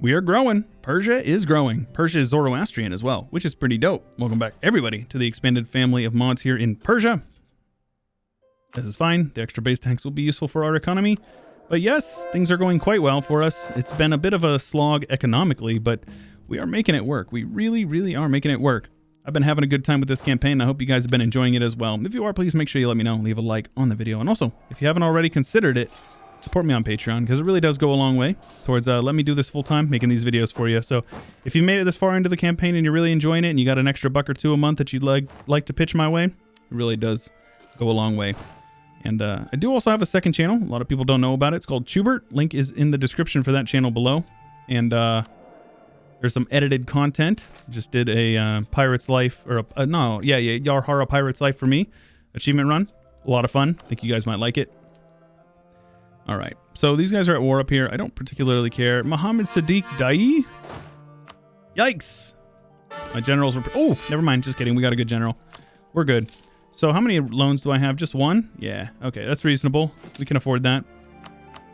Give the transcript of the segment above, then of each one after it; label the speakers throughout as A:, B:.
A: We are growing. Persia is growing. Persia is Zoroastrian as well, which is pretty dope. Welcome back, everybody, to the expanded family of mods here in Persia. This is fine. The extra base tanks will be useful for our economy. But yes, things are going quite well for us. It's been a bit of a slog economically, but we are making it work. We really, really are making it work. I've been having a good time with this campaign. I hope you guys have been enjoying it as well. If you are, please make sure you let me know. Leave a like on the video. And also, if you haven't already considered it, support me on Patreon, because it really does go a long way towards let me do this full time, making these videos for you. So if you've made it this far into the campaign and you're really enjoying it and you got an extra $1 or $2 a month that you'd like to pitch my way, it really does go a long way. And I do also have a second channel. A lot of people don't know about it. It's called Chewyshoot. Link is in the description for that channel below. And there's some edited content. Just did a Pirate's Life, or Yarhara Pirate's Life for me achievement run. A lot of fun. I think you guys might like it. All right. So these guys are at war up here. I don't particularly care. Mohammed Sadiq Dai. Yikes. My generals were... Oh, never mind. Just kidding. We got a good general. We're good. So how many loans do I have? Just one? Yeah. Okay, that's reasonable. We can afford that.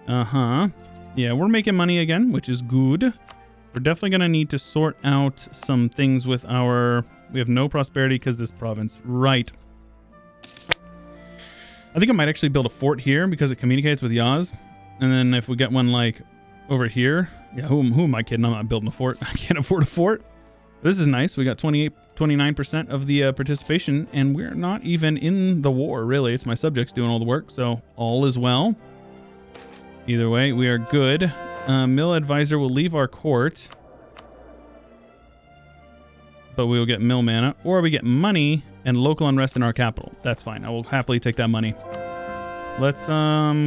A: Uh-huh. Yeah, we're making money again, which is good. We're definitely going to need to sort out some things with our... We have no prosperity because this province. Right. I think I might actually build a fort here because it communicates with Yaz. And then if we get one like over here... Yeah, who am I kidding? I'm not building a fort. I can't afford a fort. This is nice. We got 29% of the participation, and we're not even in the war, really. It's my subjects doing all the work, so all is well. Either way, we are good. Mill advisor will leave our court, but we will get mill mana, or we get money and local unrest in our capital. That's fine. I will happily take that money. Let's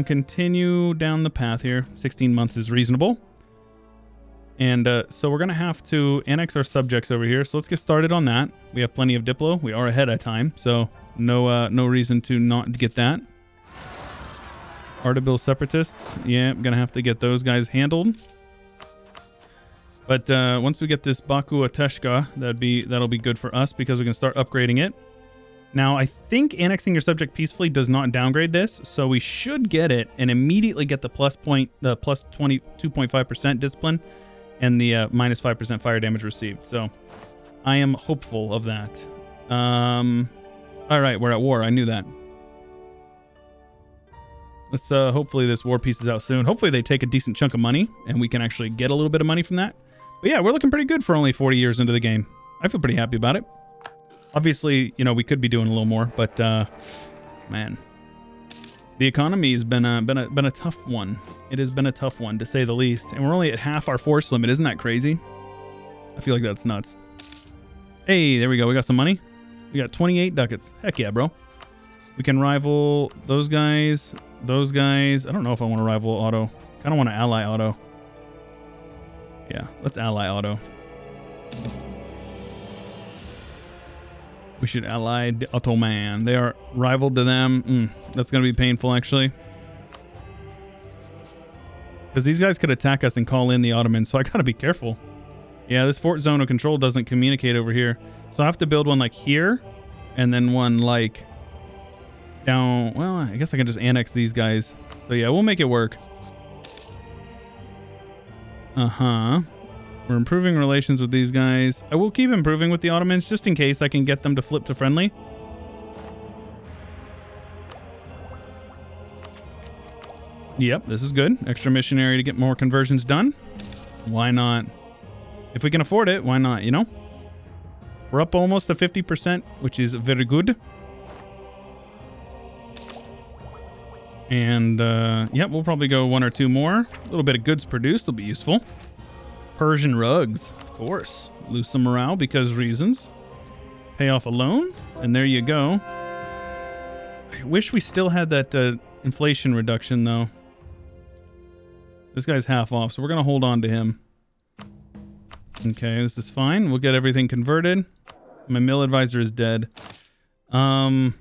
A: continue down the path here. 16 months is reasonable. And so we're going to have to annex our subjects over here. So let's get started on that. We have plenty of Diplo. We are ahead of time. So no reason to not get that. Artabil Separatists. Yeah, I'm going to have to get those guys handled. But once we get this Baku Ateshka, that'll be good for us because we can start upgrading it. Now, I think annexing your subject peacefully does not downgrade this. So we should get it and immediately get the plus 22.5% discipline. And the minus 5% fire damage received. So I am hopeful of that. All right, we're at war. I knew that. Let's hopefully this war pieces out soon. Hopefully they take a decent chunk of money and we can actually get a little bit of money from that. But yeah, we're looking pretty good for only 40 years into the game. I feel pretty happy about it. Obviously, you know, we could be doing a little more, but man, the economy has been a tough one. It has been a tough one, to say the least. And we're only at half our force limit. Isn't that crazy? I feel like that's nuts. Hey, there we go. We got some money. We got 28 ducats. Heck yeah, bro. We can rival those guys. Those guys. I don't know if I want to rival Otto. I don't want to ally Otto. Yeah, let's ally Otto. We should ally the Ottoman. They are rivaled to them. That's going to be painful, actually. Because these guys could attack us and call in the Ottomans, so I got to be careful. Yeah, this fort zone of control doesn't communicate over here. So I have to build one like here, and then one like down... Well, I guess I can just annex these guys. So yeah, we'll make it work. Uh-huh. We're improving relations with these guys. I will keep improving with the Ottomans just in case I can get them to flip to friendly. Yep, this is good. Extra missionary to get more conversions done. Why not? If we can afford it, why not, you know? We're up almost to 50%, which is very good. And, yep, we'll probably go 1 or 2 more. A little bit of goods produced will be useful. Persian rugs, of course. Lose some morale because reasons. Pay off a loan, and there you go. I wish we still had that inflation reduction, though. This guy's half off, so we're going to hold on to him. Okay, this is fine. We'll get everything converted. My mill advisor is dead. Manpower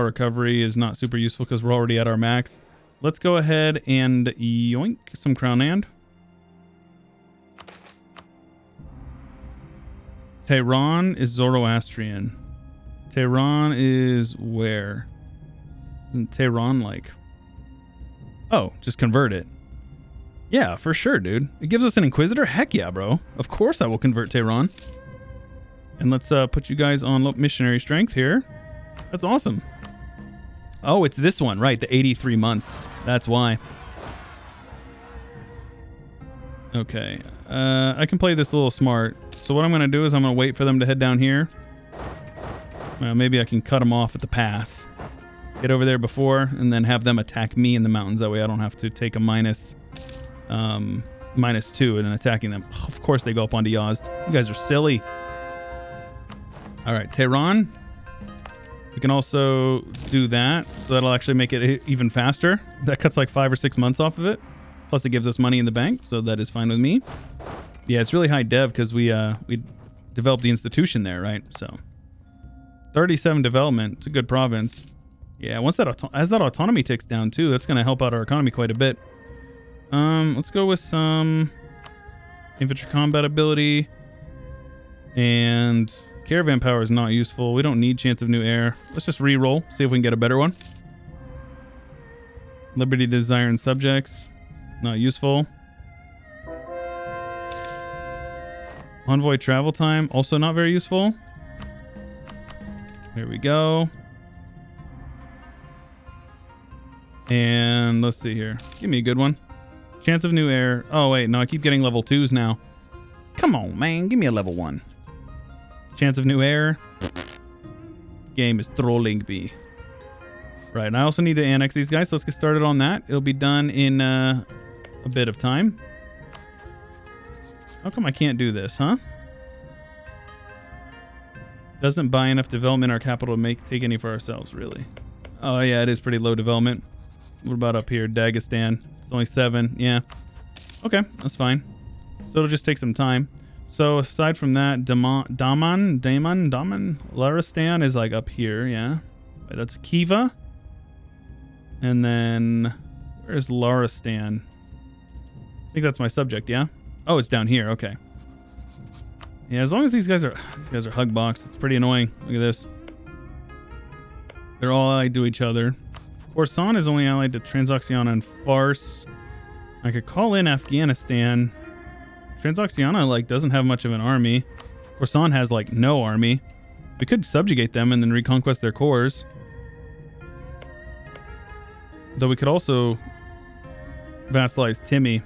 A: recovery is not super useful because we're already at our max. Let's go ahead and yoink some crown land. Tehran is Zoroastrian. Tehran is where? Isn't Tehran like... Oh, just convert it. Yeah, for sure, dude. It gives us an Inquisitor? Heck yeah, bro. Of course I will convert Tehran. And let's put you guys on missionary strength here. That's awesome. Oh, it's this one, right? The 83 months. That's why. Okay. I can play this a little smart. So what I'm going to do is I'm going to wait for them to head down here. Well, maybe I can cut them off at the pass. Get over there before, and then have them attack me in the mountains. That way I don't have to take a -2 and then attacking them. Of course they go up onto Yazd. You guys are silly. All right, Tehran. We can also do that, so that'll actually make it even faster. That cuts like 5 or 6 months off of it. Plus it gives us money in the bank, so that is fine with me. Yeah, it's really high dev because we developed the institution there, right? So 37 development. It's a good province. Yeah, once as that autonomy ticks down too, that's going to help out our economy quite a bit. Let's go with some infantry combat ability, and caravan power is not useful. We don't need chance of new air. Let's just re-roll, see if we can get a better one. Liberty, desire, and subjects, not useful. Envoy travel time, also not very useful. Here we go. And let's see here. Give me a good one. Chance of new air. Oh, wait. No, I keep getting level 2s now. Come on, man. Give me a level 1. Chance of new air. Game is trolling me. Right. And I also need to annex these guys. So let's get started on that. It'll be done in a bit of time. How come I can't do this, huh? Doesn't buy enough development in our capital to take any for ourselves, really. Oh, yeah. It is pretty low development. What about up here? Dagestan. It's only 7. Yeah. Okay. That's fine. So it'll just take some time. So aside from that, Daman, Laristan is like up here. Yeah. That's Kiva. And then where's Laristan? I think that's my subject. Yeah. Oh, it's down here. Okay. Yeah. As long as these guys are hug boxed, it's pretty annoying. Look at this. They're all allied to each other. Khorasan is only allied to Transoxiana and Fars. I could call in Afghanistan. Transoxiana, like, doesn't have much of an army. Khorasan has, like, no army. We could subjugate them and then reconquest their cores. Though we could also vassalize Timmy.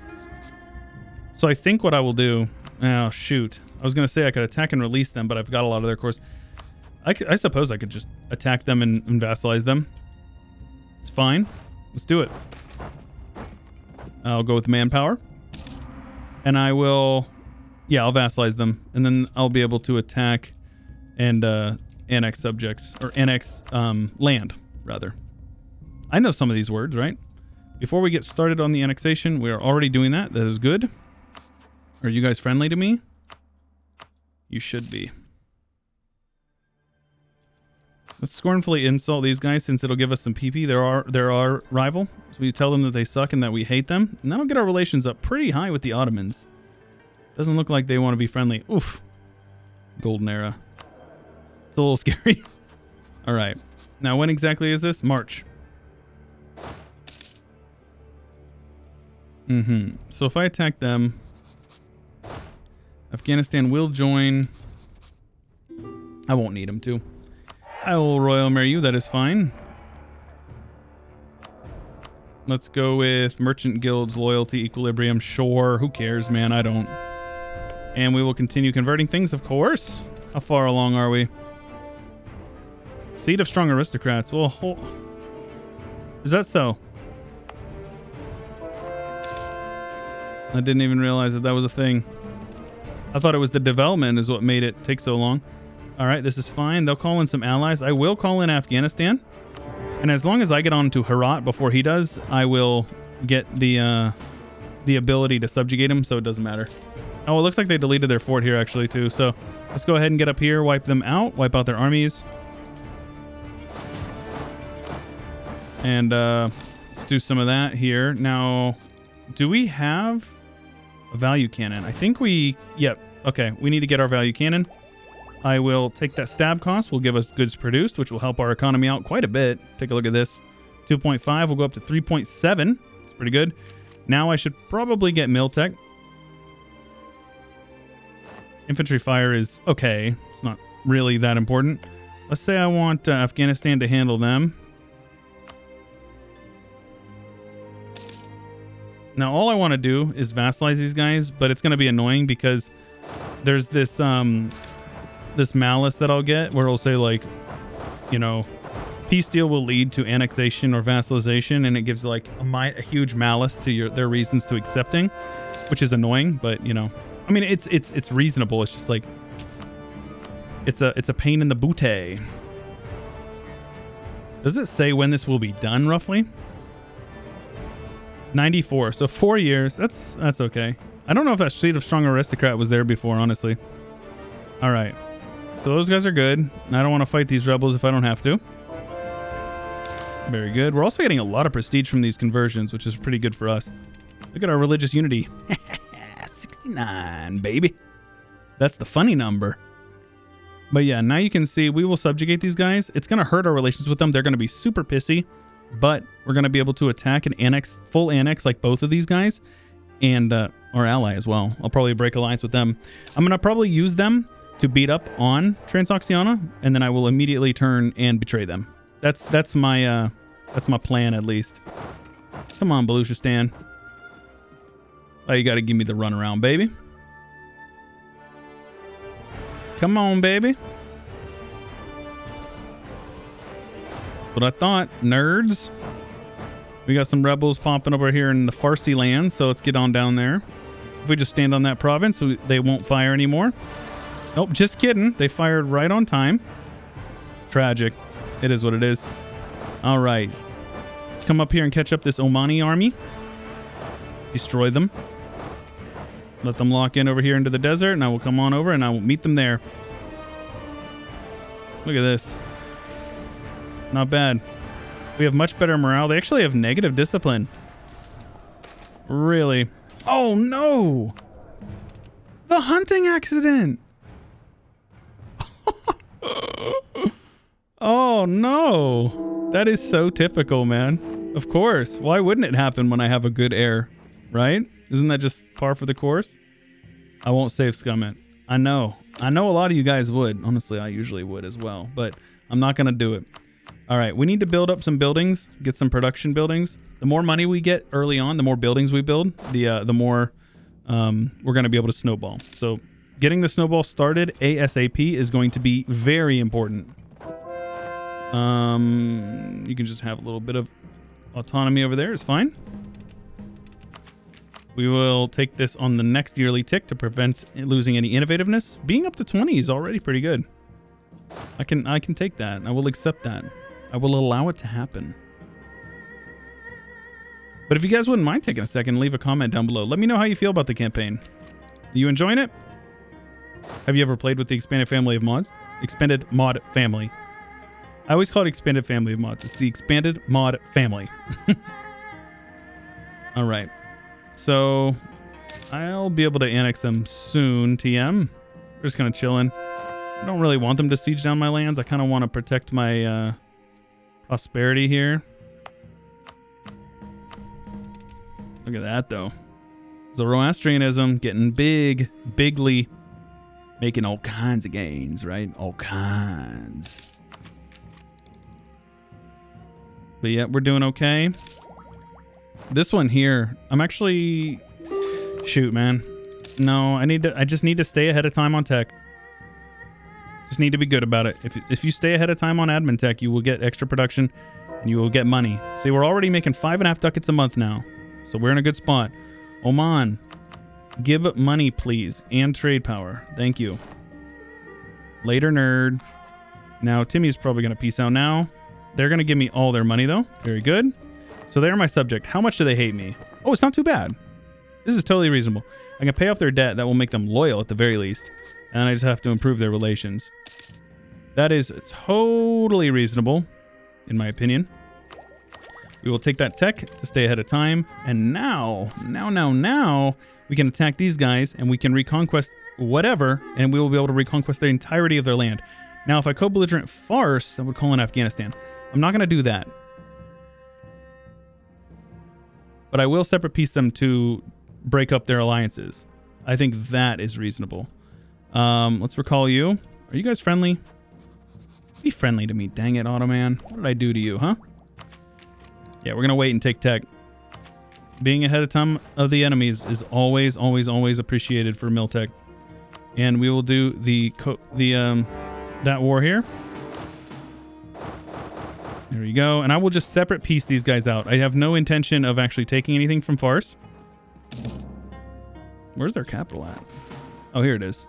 A: So I think what I will do... Oh, shoot. I was going to say I could attack and release them, but I've got a lot of their cores. I suppose I could just attack them and vassalize them. It's fine. Let's do it. I'll go with manpower. And I will... Yeah, I'll vassalize them. And then I'll be able to attack and annex subjects. Or annex land, rather. I know some of these words, right? Before we get started on the annexation, we are already doing that. That is good. Are you guys friendly to me? You should be. Let's scornfully insult these guys since it'll give us some PP. They're our rival. So we tell them that they suck and that we hate them. And that'll get our relations up pretty high with the Ottomans. Doesn't look like they want to be friendly. Oof. Golden era. It's a little scary. All right. Now, when exactly is this? March. So if I attack them, Afghanistan will join. I won't need them to. I will Royal Marry you. That is fine. Let's go with Merchant Guilds, Loyalty, Equilibrium. Sure. Who cares, man? I don't. And we will continue converting things, of course. How far along are we? Seat of Strong Aristocrats. Well, is that so? I didn't even realize that was a thing. I thought it was the development is what made it take so long. All right, this is fine. They'll call in some allies. I will call in Afghanistan. And as long as I get on to Herat before he does, I will get the ability to subjugate him, so it doesn't matter. Oh, it looks like they deleted their fort here, actually, too. So let's go ahead and get up here, wipe them out, wipe out their armies. And let's do some of that here. Now, do we have a value cannon? I think we... Yep. Okay, we need to get our value cannon. I will take that stab cost. Will give us goods produced, which will help our economy out quite a bit. Take a look at this. 2.5 will go up to 3.7. It's pretty good. Now I should probably get mill tech. Infantry fire is okay. It's not really that important. Let's say I want Afghanistan to handle them. Now all I want to do is vassalize these guys, but it's going to be annoying because there's this this malice that I'll get where it'll say like, you know, peace deal will lead to annexation or vassalization, and it gives like a huge malice to their reasons to accepting, which is annoying. But you know, I mean, it's reasonable. It's just like it's a pain in the booty. Does it say when this will be done roughly? 94, so 4 years. That's okay. I don't know if that Seat of Strong Aristocrat was there before, honestly. All right, so those guys are good. And I don't want to fight these rebels if I don't have to. Very good. We're also getting a lot of prestige from these conversions, which is pretty good for us. Look at our religious unity. 69, baby. That's the funny number. But yeah, now you can see we will subjugate these guys. It's going to hurt our relations with them. They're going to be super pissy. But we're going to be able to attack and annex, full annex, like both of these guys. And our ally as well. I'll probably break alliance with them. I'm going to probably use them to beat up on Transoxiana. And then I will immediately turn and betray them. That's my plan, at least. Come on, Baluchistan. Oh, you got to give me the runaround, baby. Come on, baby. What I thought, nerds. We got some rebels popping over here in the Farsi land, so let's get on down there. If we just stand on that province, they won't fire anymore. Nope, just kidding. They fired right on time. Tragic. It is what it is. All right. Let's come up here and catch up this Omani army. Destroy them. Let them lock in over here into the desert, and I will come on over and I will meet them there. Look at this. Not bad. We have much better morale. They actually have negative discipline. Really? Oh no! The hunting accident! Oh no! That is so typical, man. Of course. Why wouldn't it happen when I have a good heir? Right? Isn't that just par for the course? I won't save Scummet. I know. I know a lot of you guys would. Honestly, I usually would as well. But I'm not going to do it. All right, we need to build up some buildings, get some production buildings. The more money we get early on, the more buildings we build, the more we're going to be able to snowball. So getting the snowball started ASAP is going to be very important. You can just have a little bit of autonomy over there. It's fine. We will take this on the next yearly tick to prevent losing any innovativeness. Being up to 20 is already pretty good. I can take that. I will accept that. I will allow it to happen. But if you guys wouldn't mind taking a second, leave a comment down below. Let me know how you feel about the campaign. Are you enjoying it? Have you ever played with the expanded family of mods? Expanded mod family. I always call it expanded family of mods. It's the expanded mod family. All right. So I'll be able to annex them soon, TM. We're just kind of chilling. I don't really want them to siege down my lands. I kind of want to protect my prosperity here. Look at that, though. Zoroastrianism getting bigly, making all kinds of gains, right? All kinds. But yeah, we're doing okay. This one here, I'm actually... Shoot, man. No, I just need to stay ahead of time on tech. Just need to be good about it. If you stay ahead of time on admin tech, you will get extra production and you will get money. See, we're already making 5.5 ducats a month now. So we're in a good spot. Oman, give money, please. And trade power. Thank you. Later, nerd. Now, Timmy's probably going to peace out now. They're going to give me all their money, though. Very good. So they're my subject. How much do they hate me? Oh, it's not too bad. This is totally reasonable. I can pay off their debt. That will make them loyal at the very least. And I just have to improve their relations. That is totally reasonable, in my opinion. We will take that tech to stay ahead of time. And now, we can attack these guys and we can reconquest whatever. And we will be able to reconquest the entirety of their land. Now, if I co-belligerent farce, I would call in Afghanistan. I'm not going to do that. but I will separate piece them to break up their alliances. I think that is reasonable. Let's recall you. Are you guys friendly? Be friendly to me. Dang it, Ottoman. What did I do to you, huh? Yeah, we're going to wait and take tech. Being ahead of time of the enemies is always, always, always appreciated for Miltech. And we will do that war here. There we go. And I will just separate piece these guys out. I have no intention of actually taking anything from Fars. Where's their capital at? Oh, here it is.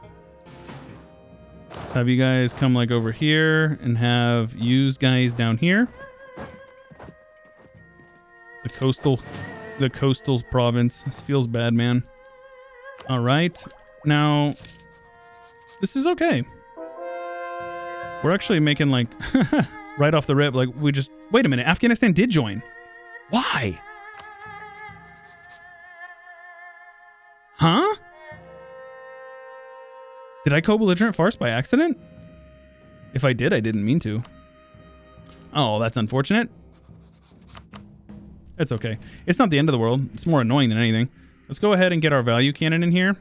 A: Have you guys come like over here and have used guys down here. The coastal province. This feels bad, man. All right. Now, this is okay. We're actually making like right off the rip. Like we just, wait a minute. Afghanistan did join. Why? Huh? Did I co-belligerent Fars by accident? If I did, I didn't mean to. Oh, that's unfortunate. It's okay. It's not the end of the world. It's more annoying than anything. Let's go ahead and get our value cannon in here.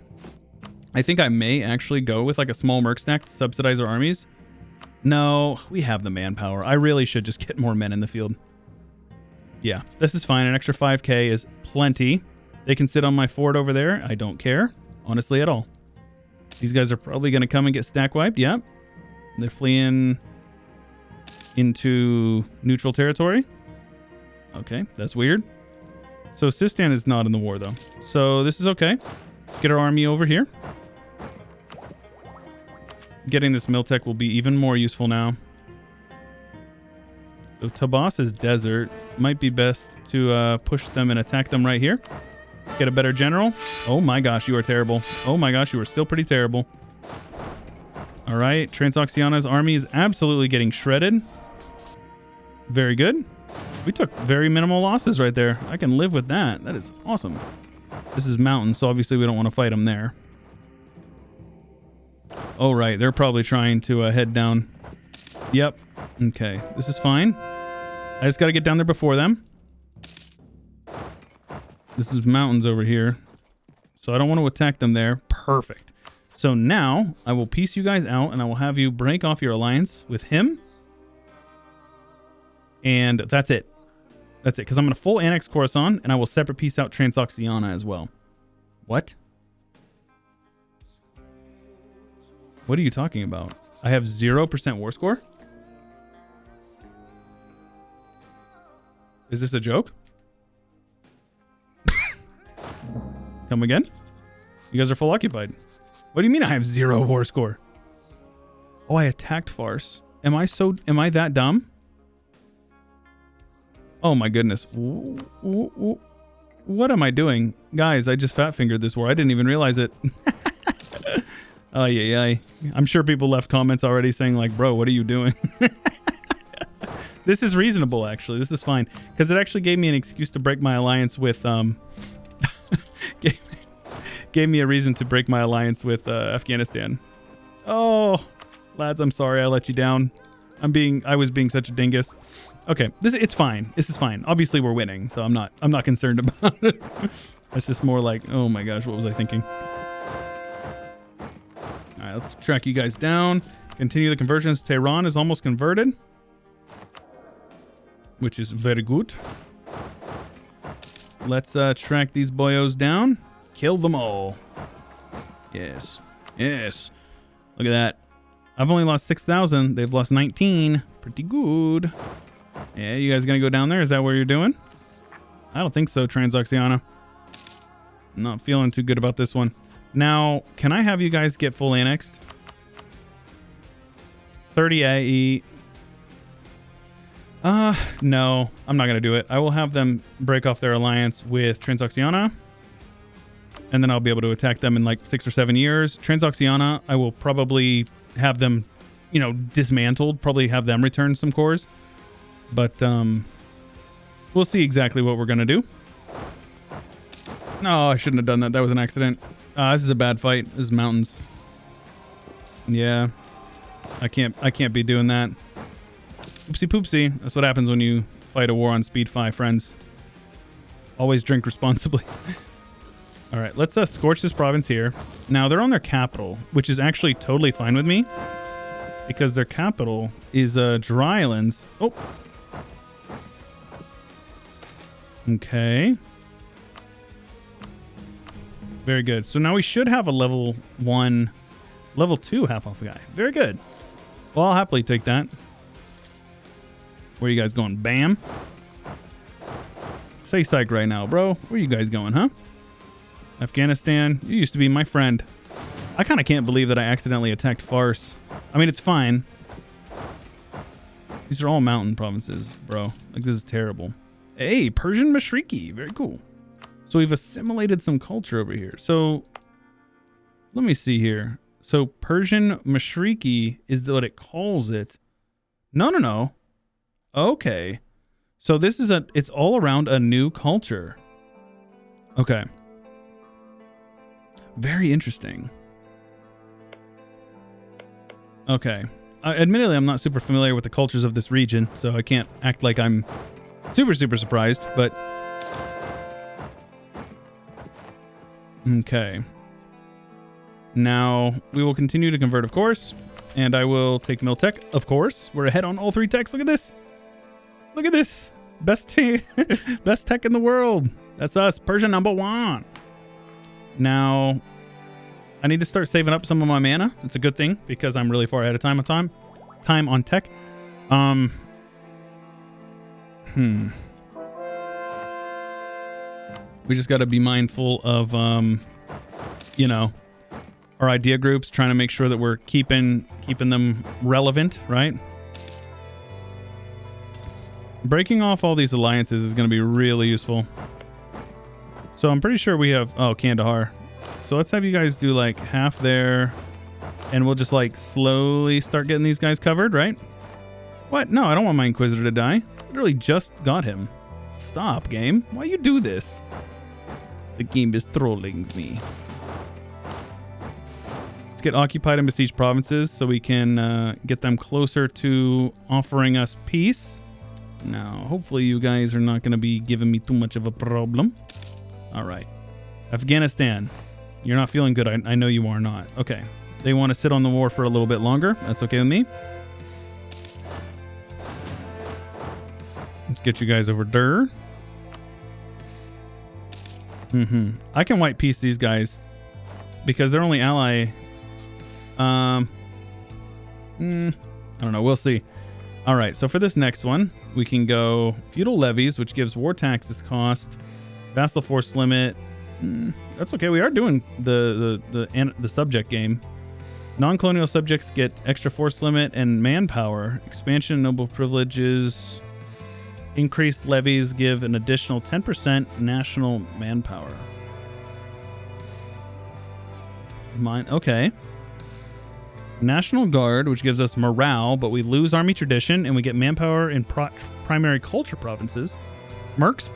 A: I think I may actually go with like a small merc stack to subsidize our armies. No, we have the manpower. I really should just get more men in the field. Yeah, this is fine. An extra 5k is plenty. They can sit on my fort over there. I don't care, honestly, at all. These guys are probably going to come and get stack wiped. Yep. They're fleeing into neutral territory. Okay, that's weird. So Sistan is not in the war, though. So this is okay. Get our army over here. Getting this Miltech will be even more useful now. So Tabas's desert. Might be best to push them and attack them right here. Get a better general. Oh my gosh, you are terrible. Oh my gosh, you are still pretty terrible. All right, Transoxiana's army is absolutely getting shredded. Very good. We took very minimal losses right there. I can live with that. That is awesome. This is mountain, so obviously we don't want to fight them there. Oh, right. They're probably trying to head down. Yep. Okay. This is fine. I just got to get down there before them. This is mountains over here. So I don't want to attack them there. Perfect. So now I will piece you guys out and I will have you break off your alliance with him. And that's it. That's it. Because I'm going to full annex Khorasan and I will separate piece out Transoxiana as well. What? What are you talking about? I have 0% war score? Is this a joke? Come again? You guys are full occupied. What do you mean I have 0 war score? Oh, I attacked Fars. Am I that dumb? Oh my goodness. What am I doing? Guys, I just fat fingered this war. I didn't even realize it. Oh, yeah. I'm sure people left comments already saying like, bro, what are you doing? This is reasonable, actually. This is fine. Because it actually gave me an excuse to break my alliance with... gave me a reason to break my alliance with Afghanistan. Oh, lads, I'm sorry I let you down. I was being such a dingus. Okay, it's fine. This is fine. Obviously, we're winning, so I'm not concerned about it. It's just more like, oh my gosh, what was I thinking? All right, let's track you guys down. Continue the conversions. Tehran is almost converted, which is very good. Let's track these boyos down. Kill them all. Yes. Look at that. I've only lost 6,000. They've lost 19. Pretty good. Yeah, you guys gonna go down there? Is that what you're doing? I don't think so, Transoxiana. Not feeling too good about this one. Now, can I have you guys get full annexed? 30 AE. No, I'm not going to do it. I will have them break off their alliance with Transoxiana. And then I'll be able to attack them in like 6 or 7 years. Transoxiana, I will probably have them, dismantled. Probably have them return some cores. But we'll see exactly what we're going to do. No, I shouldn't have done that. That was an accident. This is a bad fight. This is mountains. Yeah. I can't be doing that. Oopsie poopsie. That's what happens when you fight a war on speed 5, friends. Always drink responsibly. All right, let's scorch this province here. Now, they're on their capital, which is actually totally fine with me because their capital is Dry Islands. Oh. Okay. Very good. So now we should have a level 1, level 2 half-off guy. Very good. Well, I'll happily take that. Where are you guys going? Bam. Say psych right now, bro. Where are you guys going, huh? Afghanistan, you used to be my friend. I kind of can't believe that I accidentally attacked Fars. I mean, it's fine. These are all mountain provinces, bro. Like, this is terrible. Hey, Persian Mashriki. Very cool. So we've assimilated some culture over here. So let me see here. So Persian Mashriki is what it calls it. No. Okay. So this is it's all around a new culture. Okay. Very interesting. Okay. Admittedly, I'm not super familiar with the cultures of this region, so I can't act like I'm super surprised, but okay. Now, we will continue to convert, of course, and I will take Mill Tech, of course. We're ahead on all 3 techs. Look at this. Look at this. Best tech in the world. That's us. Persia #1. Now, I need to start saving up some of my mana. It's a good thing because I'm really far ahead of time on tech. We just got to be mindful of, our idea groups, trying to make sure that we're keeping them relevant, right? Breaking off all these alliances is going to be really useful. So I'm pretty sure we have... Oh, Kandahar. So let's have you guys do like half there. And we'll just like slowly start getting these guys covered, right? What? No, I don't want my Inquisitor to die. Literally just got him. Stop, game. Why you do this? The game is trolling me. Let's get occupied and besieged provinces so we can get them closer to offering us peace. Now, hopefully you guys are not going to be giving me too much of a problem. All right. Afghanistan. You're not feeling good. I know you are not. Okay. They want to sit on the war for a little bit longer. That's okay with me. Let's get you guys over there. I can white peace these guys because they're only ally. I don't know. We'll see. All right. So for this next one, we can go feudal levies, which gives war taxes cost, vassal force limit. That's okay. We are doing the subject game. Non-colonial subjects get extra force limit and manpower. Expansion noble privileges. Increased levies give an additional 10% national manpower. Okay. National Guard, which gives us morale, but we lose army tradition and we get manpower in primary culture provinces. Mercs.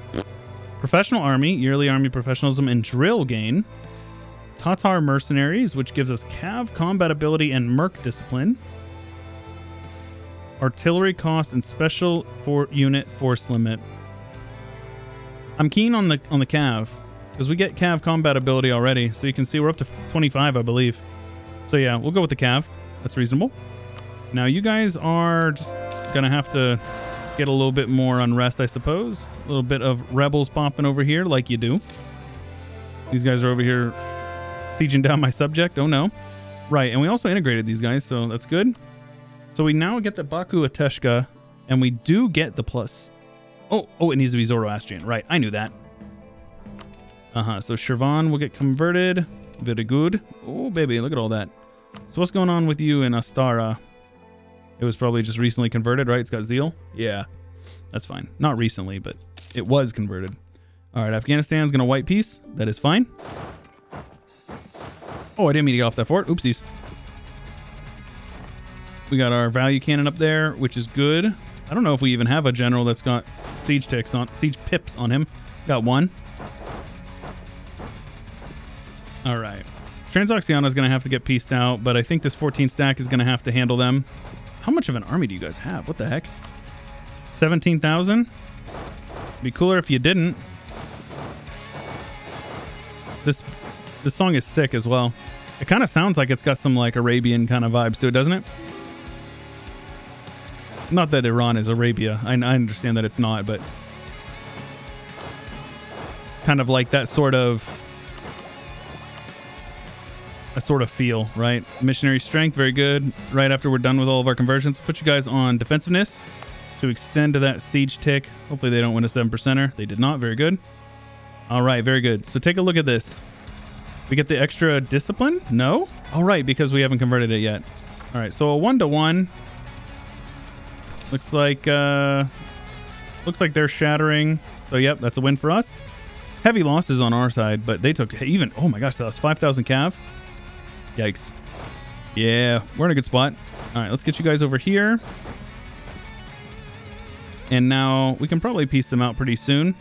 A: Professional army, yearly army professionalism and drill gain. Tatar mercenaries, which gives us cav combat ability and merc discipline. Artillery cost and special unit force limit. I'm keen on the cav because we get cav combat ability already, so you can see we're up to 25, I believe. So yeah, we'll go with the cav. That's reasonable. Now you guys are just gonna have to get a little bit more unrest, I suppose. A little bit of rebels popping over here, like you do. These guys are over here sieging down my subject. Oh no. Right, and we also integrated these guys, so that's good. So we now get the Baku Ateshka, and we do get the plus. Oh, it needs to be Zoroastrian. Right, I knew that. So Shirvan will get converted. Very good. Oh, baby, look at all that. So what's going on with you in Astara? It was probably just recently converted, right? It's got zeal? Yeah, that's fine. Not recently, but it was converted. All right, Afghanistan's going to white peace. That is fine. Oh, I didn't mean to get off that fort. Oopsies. We got our value cannon up there, which is good. I don't know if we even have a general that's got siege pips on him. Got one. All right. Transoxiana is going to have to get pieced out, but I think this 14 stack is going to have to handle them. How much of an army do you guys have? What the heck? 17,000? Be cooler if you didn't. This song is sick as well. It kind of sounds like it's got some like Arabian kind of vibes to it, doesn't it? Not that Iran is Arabia. I understand that it's not, but kind of like that sort of feel, right? Missionary strength, very good. Right after we're done with all of our conversions, put you guys on defensiveness to extend to that siege tick. Hopefully they don't win a 7%er. They did not. Very good. All right, very good. So take a look at this. We get the extra discipline? No? All right, because we haven't converted it yet. All right, so a 1-to-1. Looks like they're shattering. So yep, that's a win for us. Heavy losses on our side, but they took even, oh my gosh, that was 5,000 cav. Yikes. Yeah, we're in a good spot. All right, let's get you guys over here. And now we can probably piece them out pretty soon.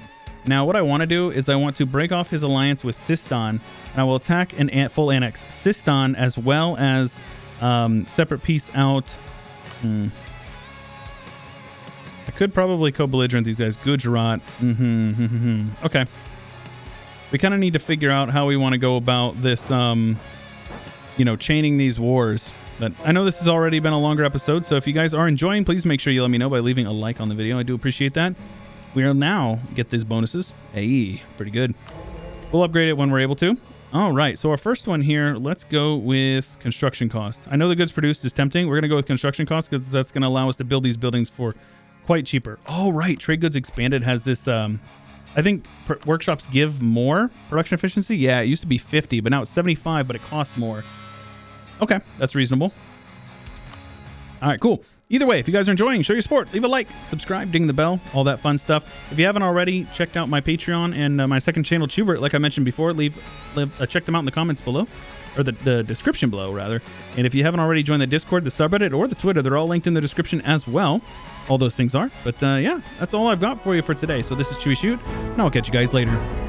A: Now, what I want to do is I want to break off his alliance with Sistan, and I will attack and full annex Sistan as well as separate piece out. I could probably co-belligerent these guys. Gujarat. Okay. We kind of need to figure out how we want to go about this, chaining these wars. But I know this has already been a longer episode, so if you guys are enjoying, please make sure you let me know by leaving a like on the video. I do appreciate that. We'll now get these bonuses. Hey, pretty good. We'll upgrade it when we're able to. All right, so our first one here, let's go with construction cost. I know the goods produced is tempting. We're going to go with construction cost because that's going to allow us to build these buildings for quite cheaper. Oh, right. Trade Goods Expanded has this... I think workshops give more production efficiency. Yeah, it used to be 50, but now it's 75, but it costs more. Okay, that's reasonable. All right, cool. Either way, if you guys are enjoying, show your support. Leave a like, subscribe, ding the bell, all that fun stuff. If you haven't already, checked out my Patreon and my second channel, Chewyshoot, like I mentioned before. Check them out in the comments below, or the description below, rather. And if you haven't already joined the Discord, the subreddit, or the Twitter, they're all linked in the description as well. All those things are. But yeah, that's all I've got for you for today. So this is Chewyshoot, and I'll catch you guys later.